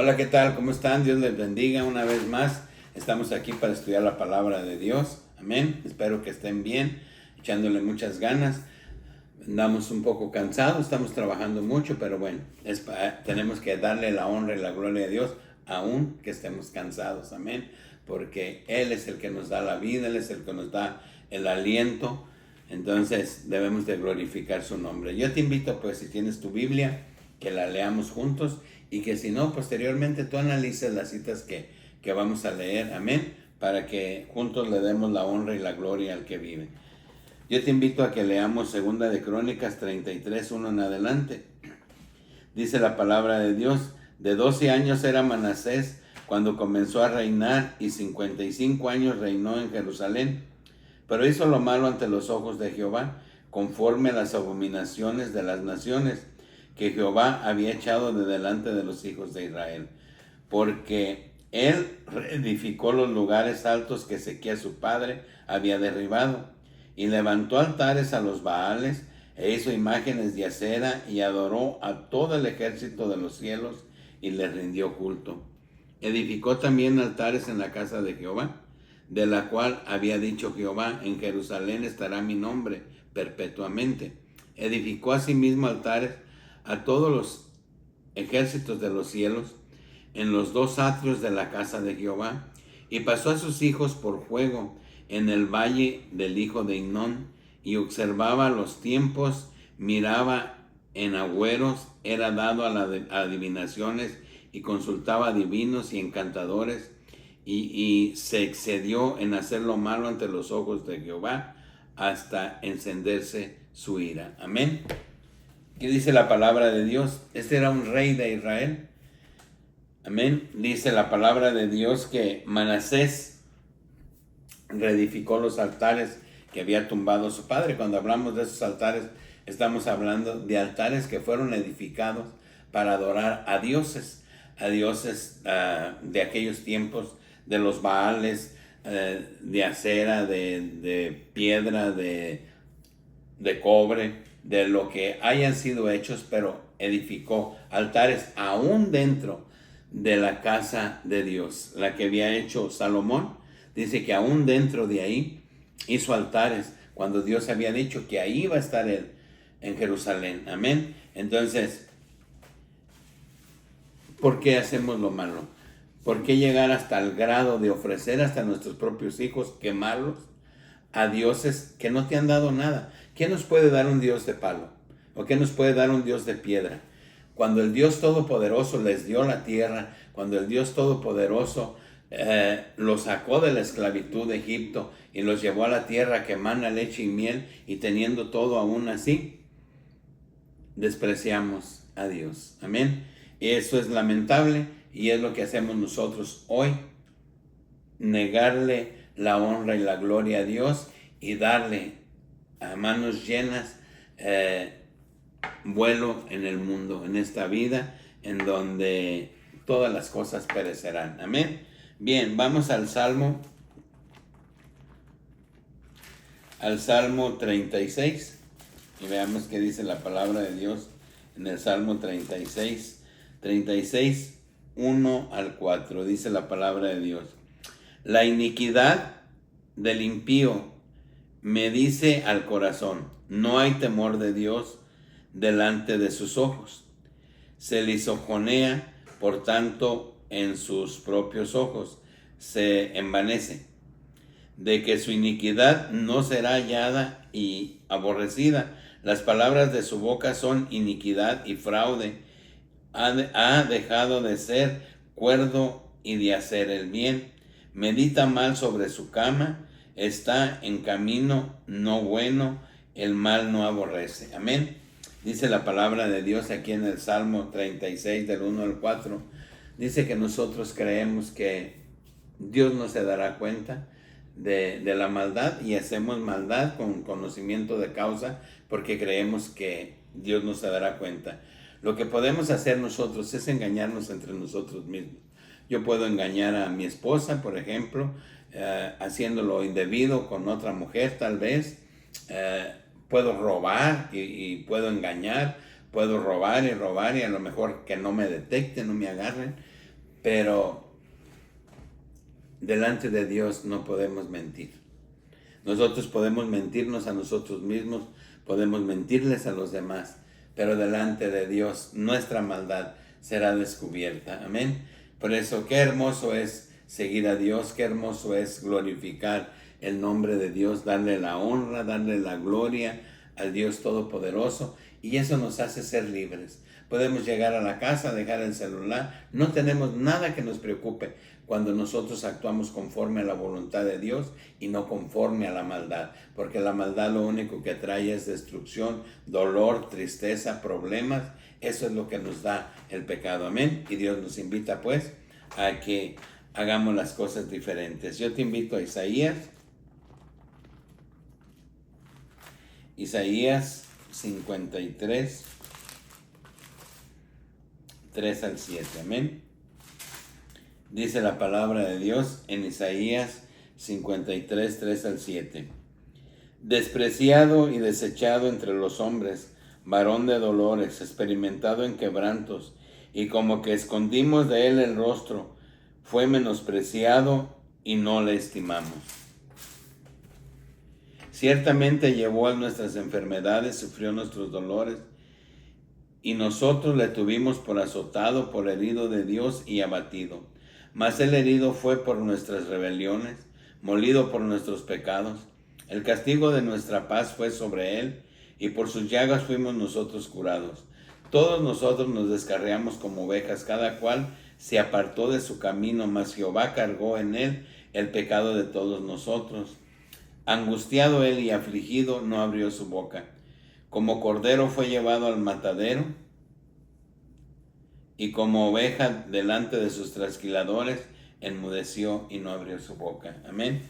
Hola, ¿qué tal? ¿Cómo están? Dios les bendiga una vez más. Estamos aquí para estudiar la palabra de Dios. Amén. Espero que estén bien, echándole muchas ganas. Andamos un poco cansados, estamos trabajando mucho, pero bueno, tenemos que darle la honra y la gloria a Dios, aun que estemos cansados. Amén. Porque Él es el que nos da la vida, Él es el que nos da el aliento. Entonces debemos de glorificar su nombre. Yo te invito, pues, si tienes tu Biblia, que la leamos juntos y que si no, posteriormente tú analices las citas que vamos a leer, amén, para que juntos le demos la honra y la gloria al que vive. Yo te invito a que leamos Segunda de Crónicas 33, 1 en adelante. Dice la palabra de Dios: de 12 años era Manasés cuando comenzó a reinar, y 55 años reinó en Jerusalén. Pero hizo lo malo ante los ojos de Jehová, conforme a las abominaciones de las naciones que Jehová había echado de delante de los hijos de Israel. Porque él reedificó los lugares altos que Ezequías su padre había derribado, y levantó altares a los Baales, e hizo imágenes de acera, y adoró a todo el ejército de los cielos, y les rindió culto. Edificó también altares en la casa de Jehová, de la cual había dicho Jehová: en Jerusalén estará mi nombre perpetuamente. Edificó asimismo altares a todos los ejércitos de los cielos en los dos atrios de la casa de Jehová, y pasó a sus hijos por juego en el valle del hijo de Hinón, y observaba los tiempos, miraba en agüeros, era dado a las adivinaciones, y consultaba divinos y encantadores, y se excedió en hacer lo malo ante los ojos de Jehová, hasta encenderse su ira. Amén. ¿Qué dice la palabra de Dios? Este era un rey de Israel. Amén. Dice la palabra de Dios que Manasés reedificó los altares que había tumbado su padre. Cuando hablamos de esos altares, estamos hablando de altares que fueron edificados para adorar a dioses de aquellos tiempos, de los Baales, de acera, de piedra, de cobre, de lo que hayan sido hechos, pero edificó altares aún dentro de la casa de Dios, la que había hecho Salomón. Dice que aún dentro de ahí hizo altares, cuando Dios había dicho que ahí iba a estar Él, en Jerusalén. Amén. Entonces, ¿por qué hacemos lo malo? ¿Por qué llegar hasta el grado de ofrecer hasta nuestros propios hijos, quemarlos a dioses que no te han dado nada? ¿Qué nos puede dar un Dios de palo? ¿O qué nos puede dar un Dios de piedra? Cuando el Dios Todopoderoso les dio la tierra, cuando el Dios Todopoderoso los sacó de la esclavitud de Egipto y los llevó a la tierra que emana leche y miel, y teniendo todo aún así, despreciamos a Dios. Amén. Y eso es lamentable, y es lo que hacemos nosotros hoy: negarle la honra y la gloria a Dios, y darle a manos llenas vuelo en el mundo, en esta vida, en donde todas las cosas perecerán. Amén. Bien, vamos al Salmo 36, y veamos qué dice la palabra de Dios en el Salmo 36, 1 al 4. Dice la palabra de Dios: la iniquidad del impío me dice al corazón: no hay temor de Dios delante de sus ojos. Se lisonjea, por tanto, en sus propios ojos, se envanece, de que su iniquidad no será hallada y aborrecida. Las palabras de su boca son iniquidad y fraude. Ha dejado de ser cuerdo y de hacer el bien. Medita mal sobre su cama, está en camino no bueno, el mal no aborrece. Amén. Dice la palabra de Dios aquí en el Salmo 36, del 1 al 4. Dice que nosotros creemos que Dios no se dará cuenta de la maldad, y hacemos maldad con conocimiento de causa, porque creemos que Dios no se dará cuenta. Lo que podemos hacer nosotros es engañarnos entre nosotros mismos. Yo puedo engañar a mi esposa, por ejemplo, haciéndolo indebido con otra mujer, tal vez. Puedo robar y puedo engañar. Puedo robar y robar, y a lo mejor que no me detecten, no me agarren. pero delante de Dios no podemos mentir. Nosotros podemos mentirnos a nosotros mismos, podemos mentirles a los demás, pero delante de Dios nuestra maldad será descubierta. Amén. Por eso qué hermoso es seguir a Dios, qué hermoso es glorificar el nombre de Dios, darle la honra, darle la gloria al Dios Todopoderoso, y eso nos hace ser libres. Podemos llegar a la casa, dejar el celular, no tenemos nada que nos preocupe cuando nosotros actuamos conforme a la voluntad de Dios y no conforme a la maldad, porque la maldad lo único que trae es destrucción, dolor, tristeza, problemas. Eso es lo que nos da el pecado. Amén. Y Dios nos invita pues a que hagamos las cosas diferentes. Yo te invito a Isaías 53, 3 al 7. Amén. Dice la palabra de Dios en Isaías 53, 3 al 7. Despreciado y desechado entre los hombres, varón de dolores, experimentado en quebrantos, y como que escondimos de él el rostro, fue menospreciado y no le estimamos. Ciertamente llevó nuestras enfermedades, sufrió nuestros dolores, y nosotros le tuvimos por azotado, por herido de Dios y abatido. Mas el herido fue por nuestras rebeliones, molido por nuestros pecados. El castigo de nuestra paz fue sobre él, y por sus llagas fuimos nosotros curados. Todos nosotros nos descarriamos como ovejas, cada cual se apartó de su camino, mas Jehová cargó en él el pecado de todos nosotros. Angustiado él y afligido, no abrió su boca. Como cordero fue llevado al matadero, y como oveja delante de sus trasquiladores, enmudeció y no abrió su boca. Amén.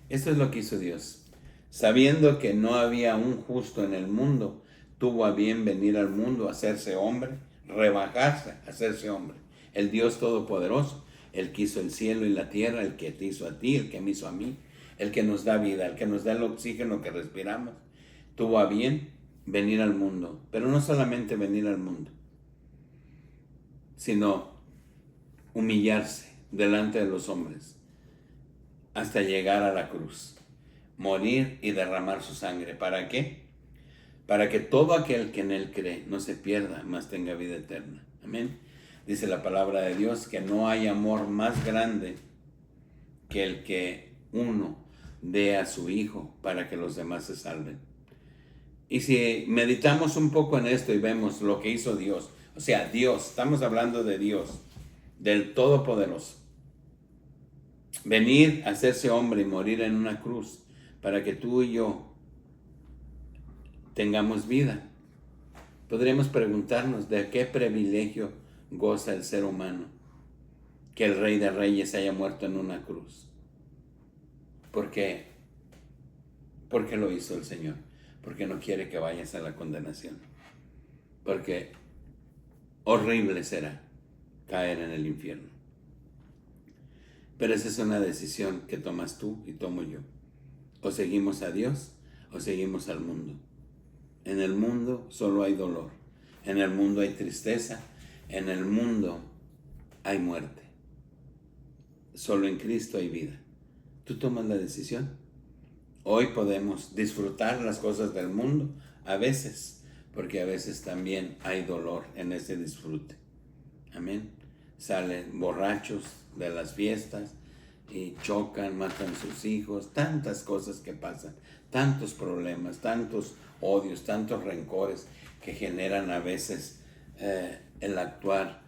Esto es lo que hizo Dios. Sabiendo que no había un justo en el mundo, tuvo a bien venir al mundo, hacerse hombre, rebajarse, hacerse hombre. El Dios Todopoderoso, el que hizo el cielo y la tierra, el que te hizo a ti, el que me hizo a mí, el que nos da vida, el que nos da el oxígeno que respiramos, tuvo a bien venir al mundo. Pero no solamente venir al mundo, sino humillarse delante de los hombres hasta llegar a la cruz, morir y derramar su sangre. ¿Para qué? Para que todo aquel que en él cree no se pierda, mas tenga vida eterna. Amén. Dice la palabra de Dios que no hay amor más grande que el que uno dé a su Hijo para que los demás se salven. Y si meditamos un poco en esto y vemos lo que hizo Dios, o sea, Dios, estamos hablando de Dios, del Todopoderoso, venir a hacerse hombre y morir en una cruz para que tú y yo tengamos vida. Podríamos preguntarnos de qué privilegio goza el ser humano que el Rey de Reyes haya muerto en una cruz. ¿Por qué? ¿Por qué lo hizo el Señor? Porque no quiere que vayas a la condenación. Porque horrible será caer en el infierno. Pero esa es una decisión que tomas tú y tomo yo. O seguimos a Dios o seguimos al mundo. En el mundo solo hay dolor. En el mundo hay tristeza. En el mundo hay muerte. Solo en Cristo hay vida. Tú tomas la decisión. Hoy podemos disfrutar las cosas del mundo a veces, porque a veces también hay dolor en ese disfrute. Amén. Salen borrachos de las fiestas y chocan, matan a sus hijos, tantas cosas que pasan, tantos problemas, tantos odios, tantos rencores que generan a veces el actuar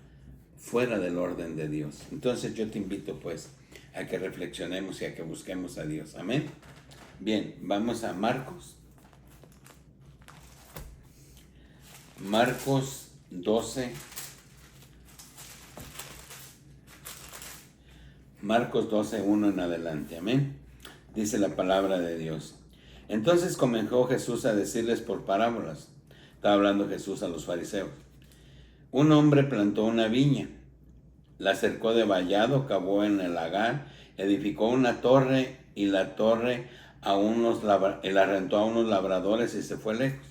fuera del orden de Dios. Entonces yo te invito pues a que reflexionemos y a que busquemos a Dios. Amén. Bien, vamos a Marcos 12. Marcos 12, 1 en adelante. Amén. Dice la palabra de Dios. Entonces comenzó Jesús a decirles por parábolas. Estaba hablando Jesús a los fariseos. Un hombre plantó una viña, la cercó de vallado, cavó en el lagar, edificó una torre y la rentó a unos labradores y se fue lejos.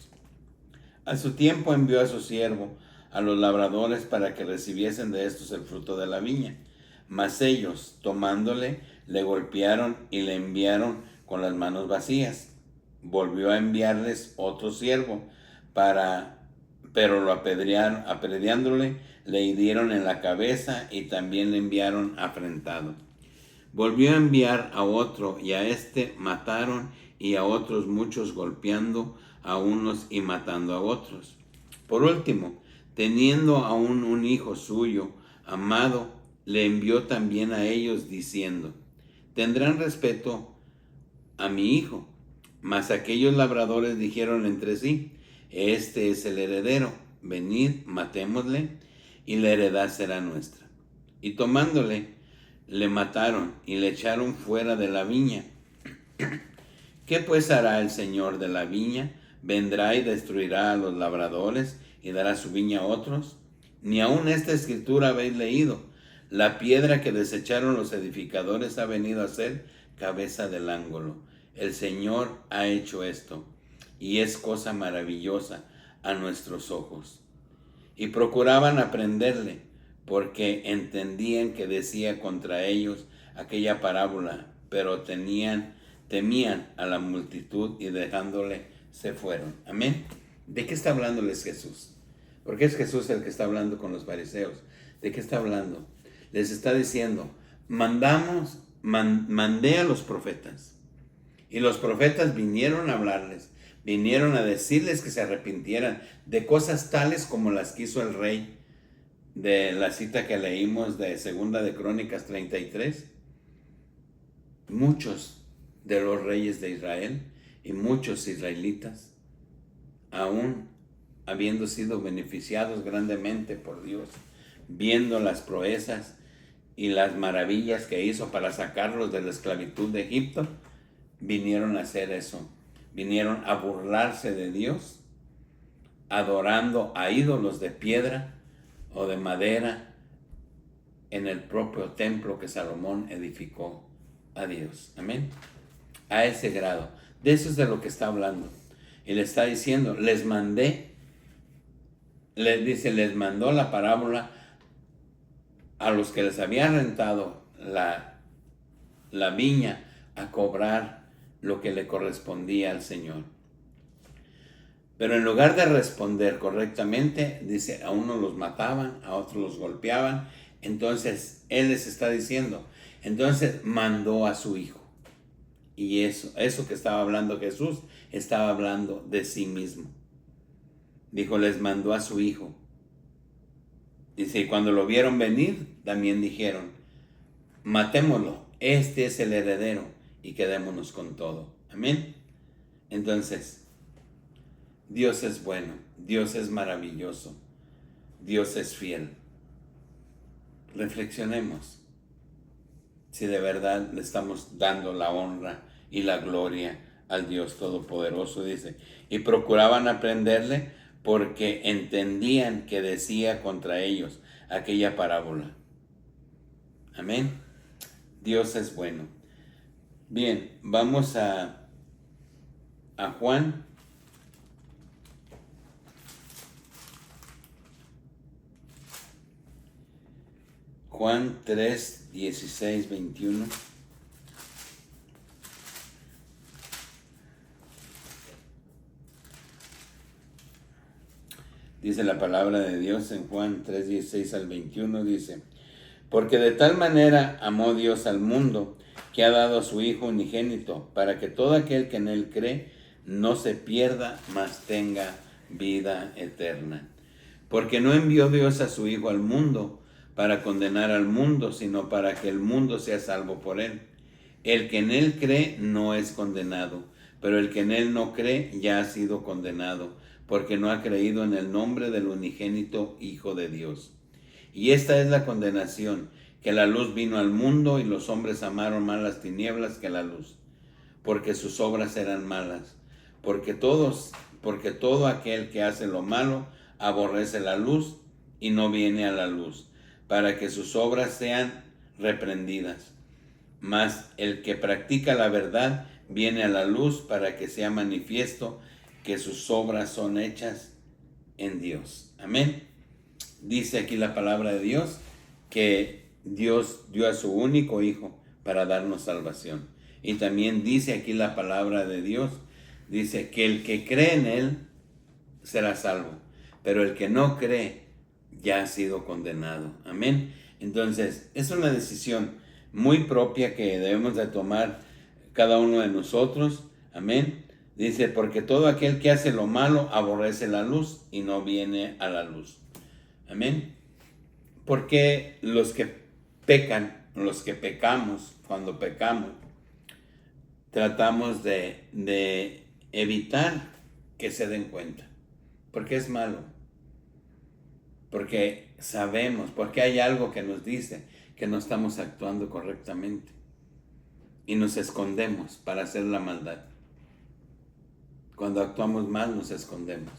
A su tiempo envió a su siervo a los labradores para que recibiesen de estos el fruto de la viña. Mas ellos, tomándole, le golpearon y le enviaron con las manos vacías. Volvió a enviarles otro siervo, pero lo apedreándole, le hirieron en la cabeza y también le enviaron afrentado. Volvió a enviar a otro, y a este mataron, y a otros muchos, golpeando a unos y matando a otros. Por último, teniendo aún un hijo suyo, amado, le envió también a ellos, diciendo: tendrán respeto a mi hijo. Mas aquellos labradores dijeron entre sí: este es el heredero, venid, matémosle, y la heredad será nuestra. Y tomándole, le mataron y le echaron fuera de la viña. ¿Qué pues hará el señor de la viña? ¿Vendrá y destruirá a los labradores y dará su viña a otros? Ni aun esta escritura habéis leído: la piedra que desecharon los edificadores ha venido a ser cabeza del ángulo. El Señor ha hecho esto, y es cosa maravillosa a nuestros ojos. Y procuraban aprenderle, porque entendían que decía contra ellos aquella parábola, pero temían a la multitud, y dejándole se fueron. Amén. ¿De qué está hablándoles Jesús? Porque es Jesús el que está hablando con los fariseos. ¿De qué está hablando? Les está diciendo: mandé a los profetas, y los profetas vinieron a hablarles, vinieron a decirles que se arrepintieran de cosas tales como las que hizo el rey, de la cita que leímos de Segunda de Crónicas 33. Muchos de los reyes de Israel y muchos israelitas, aún habiendo sido beneficiados grandemente por Dios, viendo las proezas y las maravillas que hizo para sacarlos de la esclavitud de Egipto, vinieron a hacer eso. Vinieron a burlarse de Dios, adorando a ídolos de piedra o de madera en el propio templo que Salomón edificó a Dios. Amén. A ese grado. De eso es de lo que está hablando. Y le está diciendo: les mandó la parábola a los que les había rentado la viña a cobrar lo que le correspondía al Señor. Pero en lugar de responder correctamente, dice, a unos los mataban, a otros los golpeaban. Entonces Él les está diciendo, entonces mandó a su Hijo. Y eso que estaba hablando Jesús, estaba hablando de sí mismo. Dijo, les mandó a su Hijo. Dice, y cuando lo vieron venir, también dijeron, matémoslo, este es el heredero, y quedémonos con todo. Amén. Entonces, Dios es bueno, Dios es maravilloso, Dios es fiel. Reflexionemos si de verdad le estamos dando la honra y la gloria al Dios Todopoderoso. Dice, y procuraban aprenderle porque entendían que decía contra ellos aquella parábola. Amén. Dios es bueno. Bien, vamos a Juan. Juan 3, 16, 21. Dice la palabra de Dios en Juan 3, 16 al 21, dice, porque de tal manera amó Dios al mundo, que ha dado a su Hijo unigénito, para que todo aquel que en Él cree no se pierda, mas tenga vida eterna. Porque no envió Dios a su Hijo al mundo para condenar al mundo, sino para que el mundo sea salvo por Él. El que en Él cree no es condenado, pero el que en Él no cree ya ha sido condenado, porque no ha creído en el nombre del unigénito Hijo de Dios. Y esta es la condenación, que la luz vino al mundo y los hombres amaron más las tinieblas que la luz, porque sus obras eran malas. Porque todo aquel que hace lo malo aborrece la luz y no viene a la luz, para que sus obras sean reprendidas. Mas el que practica la verdad viene a la luz para que sea manifiesto que sus obras son hechas en Dios. Amén. dice aquí la palabra de Dios que Dios dio a su único Hijo para darnos salvación. Y también dice aquí la palabra de Dios, dice que el que cree en Él será salvo, pero el que no cree ya ha sido condenado. Amén. Entonces, es una decisión muy propia que debemos de tomar cada uno de nosotros. Amén. Dice, porque todo aquel que hace lo malo aborrece la luz y no viene a la luz. Amén. Porque los que pecan, los que pecamos, cuando pecamos, tratamos de evitar que se den cuenta. Porque es malo. Porque sabemos, porque hay algo que nos dice que no estamos actuando correctamente. Y nos escondemos para hacer la maldad. Cuando actuamos mal nos escondemos.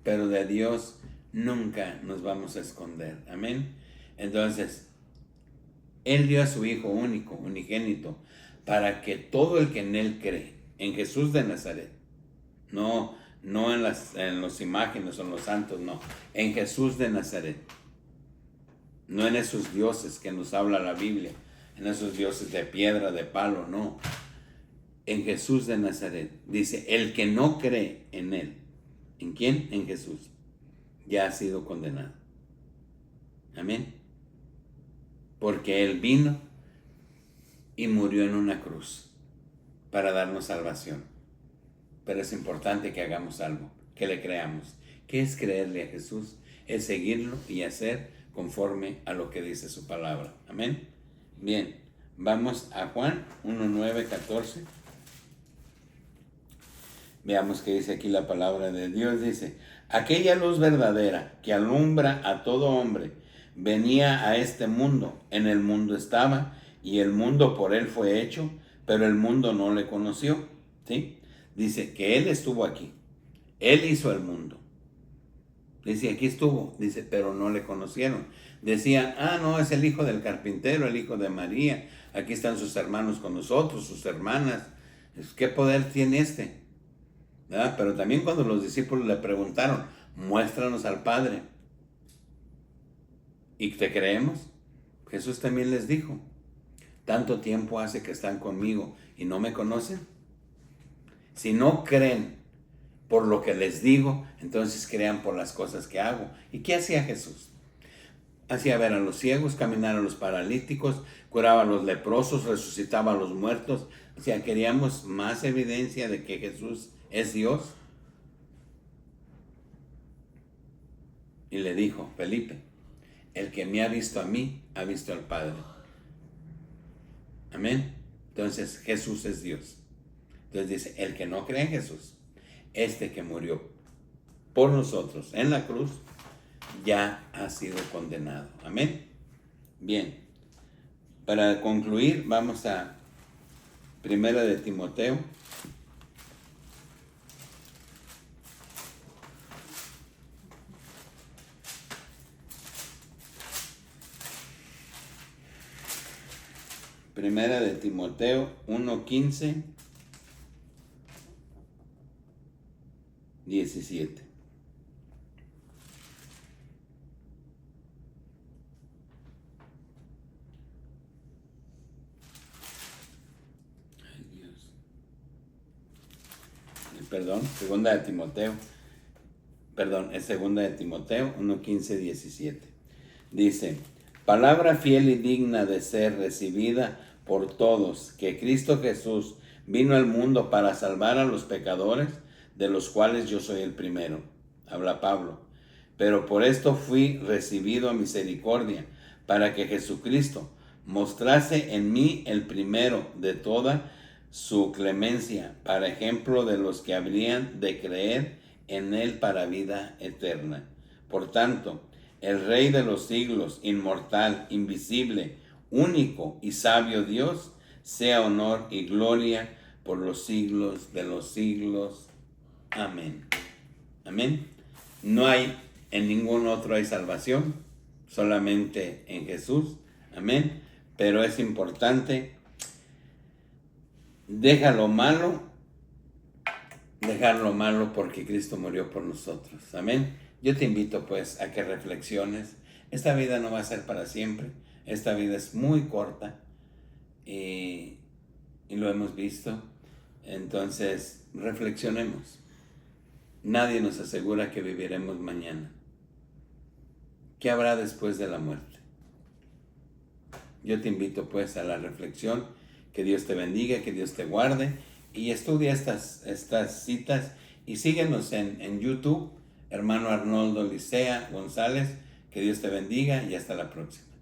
Pero de Dios nunca nos vamos a esconder. Amén. Entonces, Él dio a su Hijo único, unigénito, para que todo el que en Él cree, en Jesús de Nazaret, no en las imágenes o en los santos, no, en Jesús de Nazaret, no en esos dioses que nos habla la Biblia, en esos dioses de piedra, de palo, no. En Jesús de Nazaret, dice, el que no cree en Él, ¿en quién? En Jesús, ya ha sido condenado. Amén. Porque Él vino y murió en una cruz para darnos salvación. Pero es importante que hagamos algo, que le creamos. ¿Qué es creerle a Jesús? Es seguirlo y hacer conforme a lo que dice su palabra. Amén. Bien, vamos a Juan 1:9-14. Veamos qué dice aquí la palabra de Dios. Dice, aquella luz verdadera que alumbra a todo hombre venía a este mundo. En el mundo estaba y el mundo por él fue hecho, pero el mundo no le conoció. ¿Sí? Dice que Él estuvo aquí. Él hizo el mundo. Dice, aquí estuvo. Dice, pero no le conocieron. Decían, no, es el hijo del carpintero, el hijo de María. Aquí están sus hermanos con nosotros, sus hermanas. ¿Qué poder tiene este? ¿Verdad? Pero también cuando los discípulos le preguntaron, muéstranos al Padre. ¿Y te creemos? Jesús también les dijo, tanto tiempo hace que están conmigo y no me conocen. Si no creen por lo que les digo, entonces crean por las cosas que hago. ¿Y qué hacía Jesús? Hacía ver a los ciegos, caminar a los paralíticos, curaba a los leprosos, resucitaba a los muertos. O sea, queríamos más evidencia de que Jesús es Dios. Y le dijo, Felipe, el que me ha visto a mí, ha visto al Padre. Amén. Entonces Jesús es Dios. Entonces dice, el que no cree en Jesús, este que murió por nosotros en la cruz, ya ha sido condenado. Amén. Bien. Para concluir, vamos a 1 de Timoteo. Primera de Timoteo 1:15, 17. Ay, Dios. Perdón, segunda de Timoteo. Perdón, es segunda de Timoteo 1:15, 17. Dice, palabra fiel y digna de ser recibida por todos, que Cristo Jesús vino al mundo para salvar a los pecadores, de los cuales yo soy el primero. Habla Pablo. Pero por esto fui recibido a misericordia, para que Jesucristo mostrase en mí el primero de toda su clemencia, para ejemplo de los que habrían de creer en él para vida eterna. Por tanto, el Rey de los siglos, inmortal, invisible, único y sabio Dios, sea honor y gloria por los siglos de los siglos. Amén. Amén. No hay, en ningún otro hay salvación, solamente en Jesús. Amén. Pero es importante, dejarlo malo porque Cristo murió por nosotros. Amén. Yo te invito pues a que reflexiones. Esta vida no va a ser para siempre. Esta vida es muy corta y lo hemos visto. Entonces, reflexionemos. Nadie nos asegura que viviremos mañana. ¿Qué habrá después de la muerte? Yo te invito pues a la reflexión. Que Dios te bendiga, que Dios te guarde y estudia estas citas y síguenos en YouTube, hermano Arnoldo Licea González. Que Dios te bendiga y hasta la próxima.